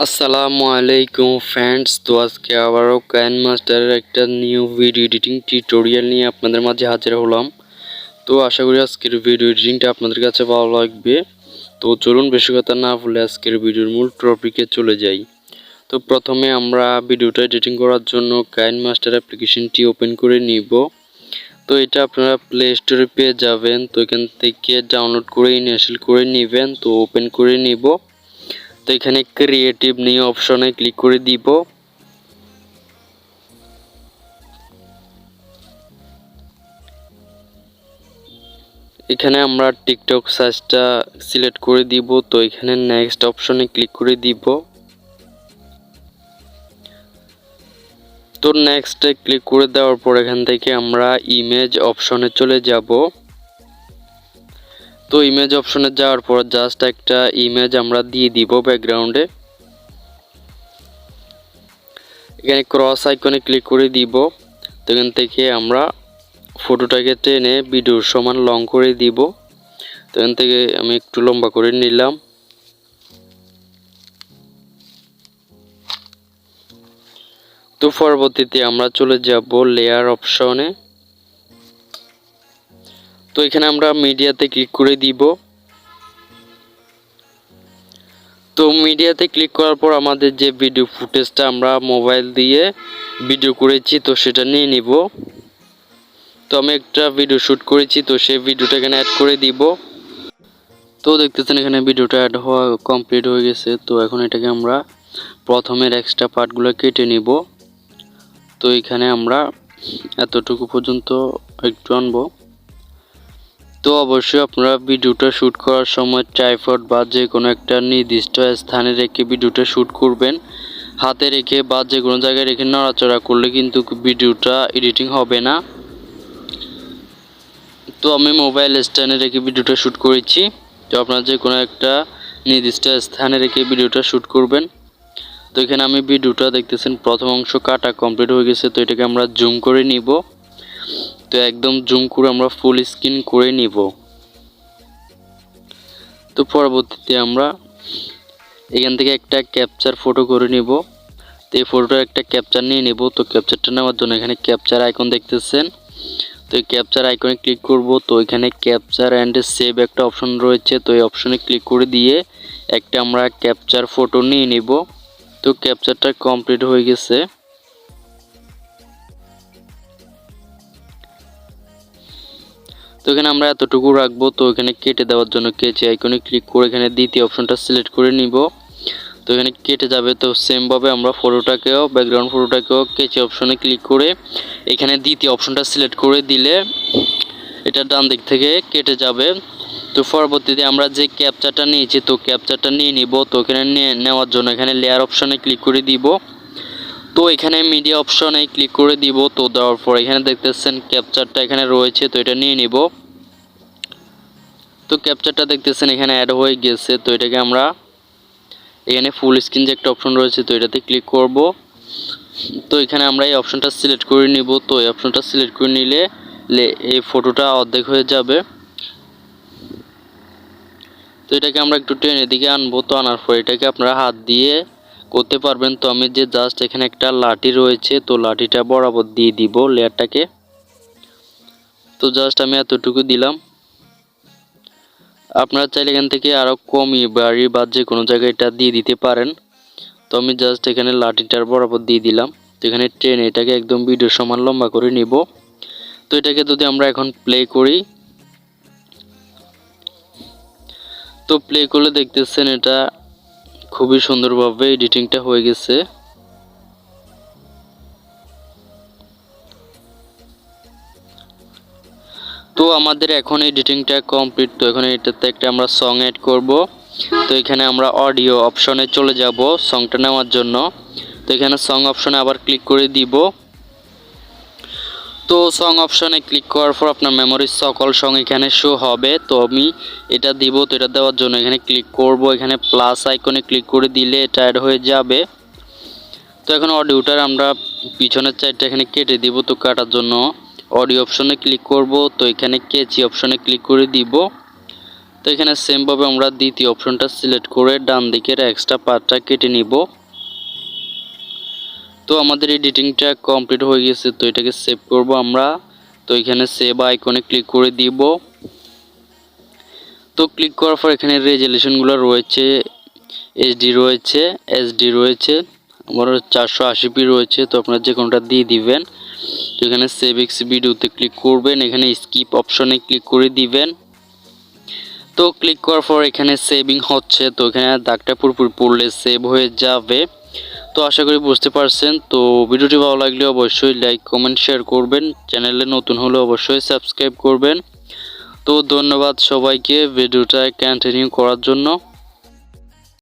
আসসালামু আলাইকুম ফ্রেন্ডস। তো আজকে আবারও কাইনমাস্টারের একটা নিউ ভিডিও এডিটিং টিউটোরিয়াল নিয়ে আপনাদের মাঝে হাজির হলাম। তো আশা করি আজকের ভিডিও এডিটিংটা আপনাদের কাছে ভালো লাগবে। তো চলুন বেশি কথা না বলে আজকের ভিডিওর মূল টপিকে চলে যাই। তো প্রথমে আমরা ভিডিওটা এডিটিং করার জন্য কাইনমাস্টার অ্যাপ্লিকেশনটি ওপেন করে নিব। তো এটা আপনারা প্লে স্টোরে পেয়ে যাবেন। তো এখান থেকে ডাউনলোড করে ইনস্টল করে নেবেন। তো ওপেন করে নিব। তো এখানে ক্রিয়েটিভ নিউ অপশনে ক্লিক করে দিব। এখানে আমরা টিকটক সাইজটা সিলেক্ট করে দিব। তো এখানে নেক্সট অপশনে ক্লিক করে দিব। তো নেক্সটে ক্লিক করে দেওয়ার পর এখান থেকে আমরা ইমেজ অপশনে চলে যাব। তো ইমেজ অপশনে যাওয়ার পর জাস্ট একটা ইমেজ আমরা দিয়ে দিব ব্যাকগ্রাউন্ডে। এখানে ক্রস আইকনে ক্লিক করে দিব। তো এখান থেকে আমরা ফটোটাকে টেনে ভিডিওর সমান লং করে দিব। তো এখান থেকে আমি একটু লম্বা করে নিলাম। তো পরবর্তীতে আমরা চলে যাব লেয়ার অপশনে। তো এখানে আমরা মিডিয়াতে ক্লিক করে দিব। তো মিডিয়াতে ক্লিক করার পর আমাদের যে ভিডিও ফুটেজটা আমরা মোবাইল দিয়ে ভিডিও করেছি তো সেটা নিয়ে নিব। তো আমি একটা ভিডিও শ্যুট করেছি, তো সেই ভিডিওটা এখানে অ্যাড করে দিব। তো দেখতেছেন এখানে ভিডিওটা অ্যাড হওয়া কমপ্লিট হয়ে গেছে। তো এখন এটাকে আমরা প্রথমের এক্সট্রা পার্টগুলো কেটে নিব। তো এখানে আমরা এতটুকু পর্যন্ত একটু আনবো। তো অবশ্যই আপনারা ভিডিওটা শ্যুট করার সময় ট্রাইপড বা যে কোনো একটা নির্দিষ্ট স্থানে রেখে ভিডিওটা শ্যুট করবেন। হাতে রেখে বা যে কোনো জায়গায় রেখে নড়াচড়া করলে কিন্তু ভিডিওটা এডিটিং হবে না। তো আমি মোবাইল স্ট্যান্ডে রেখে ভিডিওটা শ্যুট করেছি। তো আপনারা যে কোনো একটা নির্দিষ্ট স্থানে রেখে ভিডিওটা শ্যুট করবেন। তো এখানে আমি ভিডিওটা দেখতেছেন প্রথম অংশ কাটা কমপ্লিট হয়ে গেছে। তো এটাকে আমরা জুম করে নিব। তো একদম জুম করে আমরা ফুল স্ক্রিন করে নিব। তো পরবর্তীতে আমরা এখান থেকে একটা ক্যাপচার ফটো করে নিব। তো এই ফটোটার একটা ক্যাপচার নিয়ে নিব। তো ক্যাপচারটা নেওয়ার জন্য এখানে ক্যাপচার আইকন দেখতেছেন। তো এই ক্যাপচার আইকনে ক্লিক করব। তো এখানে ক্যাপচার অ্যান্ড সেভ একটা অপশন রয়েছে। তো এই অপশনে ক্লিক করে দিয়ে একটা আমরা ক্যাপচার ফটো নিয়ে নিব। তো ক্যাপচারটা কমপ্লিট হয়ে গেছে। তো এখানে আমরা এতটুকু রাখবো। তো এখানে কেটে দেওয়ার জন্য কেচি আইকনে ক্লিক করে এখানে দ্বিতীয় অপশনটা সিলেক্ট করে নিব। তো এখানে কেটে যাবে। তো সেমভাবে আমরা ফটোটাকেও ব্যাকগ্রাউন্ড ফটোটাকেও কেচি অপশনে ক্লিক করে এখানে দ্বিতীয় অপশনটা সিলেক্ট করে দিলে এটা ডান দিক থেকে কেটে যাবে। তো পরবর্তীতে আমরা যে ক্যাপচারটা নিয়েছি তো ক্যাপচারটা নিয়ে নিব। তো এখানে নেওয়ার জন্য এখানে লেয়ার অপশনে ক্লিক করে দিব। তো এখানে মিডিয়া অপশনে ক্লিক করে দিব। তো দেওয়ার পর এখানে দেখতেছেন ক্যাপচারটা এখানে রয়েছে। তো এটা নিয়ে নিব। তো ক্যাপচারটা দেখতেছেন এখানে অ্যাড হয়ে গেছে। তো এটাকে আমরা এখানে ফুল স্ক্রিন যে একটা অপশন রয়েছে তো এটাতে ক্লিক করব। তো এখানে আমরা এই অপশনটা সিলেক্ট করে নিব। তো এই অপশনটা সিলেক্ট করে নিলে এই ফটোটা অর্ধেক হয়ে যাবে। তো এটাকে আমরা একটু টেনে এদিকে আনবো। তো আনার পর এটাকে আপনারা হাত দিয়ে করতে পারবেন। তো আমি যে জাস্ট এখানে একটা লাঠি রয়েছে তো লাঠিটা বরাবর দিয়ে দিব লেয়ারটাকে। তো জাস্ট আমি এতটুকু দিলাম। আপনারা চাইলে এখান থেকে আরও কমই বাড়ি বা যে কোনো জায়গায় এটা দিয়ে দিতে পারেন। তো আমি জাস্ট এখানে লাঠিটার বরাবর দিয়ে দিলাম। তো এখানে ট্রেন এটাকে একদম ভিডিও সমান লম্বা করে নিব। তো এটাকে যদি আমরা এখন প্লে করি, তো প্লে করলে দেখতেছেন এটা খুবই সুন্দরভাবে এডিটিংটা হয়ে গেছে। তো আমাদের এখন এডিটিংটা কমপ্লিট। তো এখন এটাতে একটা আমরা সং অ্যাড করব। তো এখানে আমরা অডিও অপশনে চলে যাব সংটা নেওয়ার জন্য। তো এখানে সং অপশনে আবার ক্লিক করে দিব। তো সং অপশনে ক্লিক করার পর আপনার মেমোরির সকল সং এখানে শো হবে। তো আমি এটা দিব। তো এটা দেওয়ার জন্য এখানে ক্লিক করব। এখানে প্লাস আইকনে ক্লিক করে দিলে এটা অ্যাড হয়ে যাবে। তো এখন অডিওটার আমরা পিছনের সাইডটা এখানে কেটে দিব। তো কাটার জন্য অডিও অপশনে ক্লিক করব। তো এখানে কেচি অপশনে ক্লিক করে দিব। তো এখানে সেম ভাবে আমরা দ্বিতীয় অপশনটা সিলেক্ট করে ডান দিকের এক্সট্রা পার্টটা কেটে নিব। তো আমাদের এডিটিংটা কমপ্লিট হয়ে গেছে, তো এটাকে সেভ করব আমরা। তো এখানে সেভ আইকনে ক্লিক করে দিব। তো ক্লিক করার পর এখানে রেজুলেশনগুলো রয়েছে, এইচডি রয়েছে, এসডি রয়েছে, আমার 480p রয়েছে। তো আপনারা যে কোনোটা দিয়ে দিবেন। তো এখানে সেভ এক্স ভিডিওতে ক্লিক করবেন, এখানে স্কিপ অপশনে ক্লিক করে দিবেন। তো ক্লিক করার পর এখানে সেভিং হচ্ছে, তো এখানে দাগটা পুরোপুরি পড়লে সেভ হয়ে যাবে। তো আশা করি বুঝতে পারছেন। তো ভিডিওটি ভালো লাগলে অবশ্যই লাইক কমেন্ট শেয়ার করবেন, চ্যানেলে নতুন হলে অবশ্যই সাবস্ক্রাইব করবেন। তো ধন্যবাদ সবাইকে ভিডিওটা কন্টিনিউ করার জন্য।